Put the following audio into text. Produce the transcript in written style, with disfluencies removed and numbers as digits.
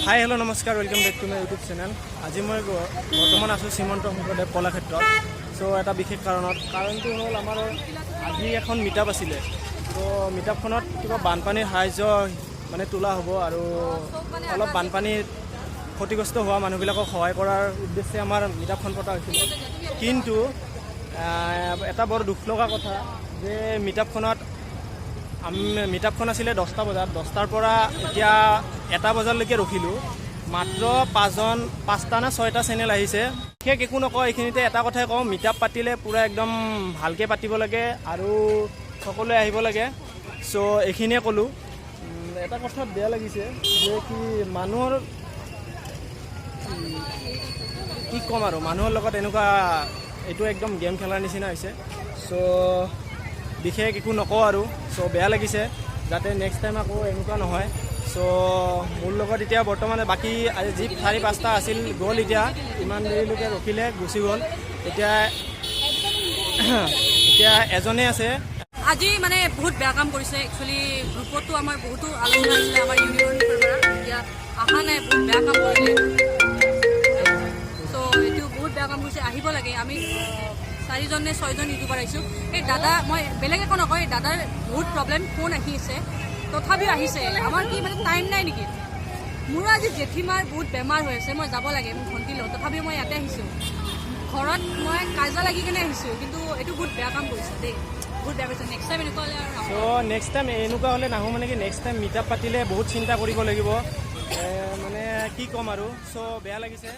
হাই hello' নমস্কাৰ, welcome back to my YouTube channel. আজি মই বৰ্তমান আছোঁ শ্ৰীমন্ত শংকৰদেৱ কলাক্ষেত্ৰত। চ' এটা বিশেষ কাৰণটো হ'ল আমাৰ আজি এখন মিটআপ আছিলে। ত' মিটআপখনত কিবা বানপানীৰ সাহাৰ্য মানে তোলা হ'ব আৰু অলপ বানপানীত ক্ষতিগ্ৰস্ত হোৱা মানুহবিলাকক সহায় কৰাৰ উদ্দেশ্যে আমাৰ মিটআপখন পতা হৈছিলে। কিন্তু এটা বৰ দুখ লগা কথা যে মিটআপখন আছিলে 10টা বজাত, 10টাৰ পৰা এতিয়া 1টা বজালৈকে ৰখিলোঁ। মাত্ৰ 5টা নে 6টা চেনেল আহিছে। বিশেষ একো নকওঁ, এইখিনিতে এটা কথাই কওঁ, মিটআপ পাতিলে পূৰা একদম ভালকৈ পাতিব লাগে আৰু সকলোৱে আহিব লাগে। চ' এইখিনিয়ে ক'লোঁ। এটা কথাত বেয়া লাগিছে যে কি মানুহৰ কি ক'ম আৰু, মানুহৰ লগত এনেকুৱা এইটো একদম গেম খেলাৰ নিচিনা হৈছে। চ' বিশেষ একো নকওঁ আৰু। চ' বেয়া লাগিছে, যাতে নেক্সট টাইম আকৌ এনেকুৱা নহয়। চ' মোৰ লগত এতিয়া বৰ্তমানে বাকী যি 4-5টা আছিল গ'ল। এতিয়া ইমান দেৰিলৈকে ৰখিলে, গুচি গ'ল। এতিয়া এজনে আছে। আজি মানে বহুত বেয়া কাম কৰিছে। একচুৱেলি গ্ৰুপতো আমাৰ বহুতো আলোচনা হৈছিলে আমাৰ ইউনিয়নৰ পৰা, এতিয়া অহা নাই, বহুত বেয়া কাম কৰিলে। চ' এইটো বহুত বেয়া কাম কৰিছে, আহিব লাগে। আমি 4জন নে 6জন ইউটিউবাৰ আহিছোঁ। এই দাদা, মই বেলেগ একো নকওঁ, এই দাদাৰ বহুত প্ৰব্লেম, ফোন আহি আছে, তথাপিও আহিছে। আমাৰ কি মানে টাইম নাই নেকি? মোৰো আজি জেঠীমাৰ বহুত বেমাৰ হৈ আছে, মই যাব লাগে, মোৰ ভণ্টি লওঁ, তথাপিও মই ইয়াতে আহিছোঁ। ঘৰত মই কাজিয়া লাগি কিনে আহিছোঁ, কিন্তু এইটো বহুত বেয়া কাম কৰিছে দেই, বহুত বেয়া কৰিছে। নেক্সট টাইম এনেকুৱা হ'লে আৰু চ' নেক্সট টাইম এনেকুৱা হ'লে নাহোঁ। মানে কি নেক্সট টাইম মিটআপ পাতিলে বহুত চিন্তা কৰিব লাগিব, মানে কি ক'ম আৰু। চ' বেয়া লাগিছে।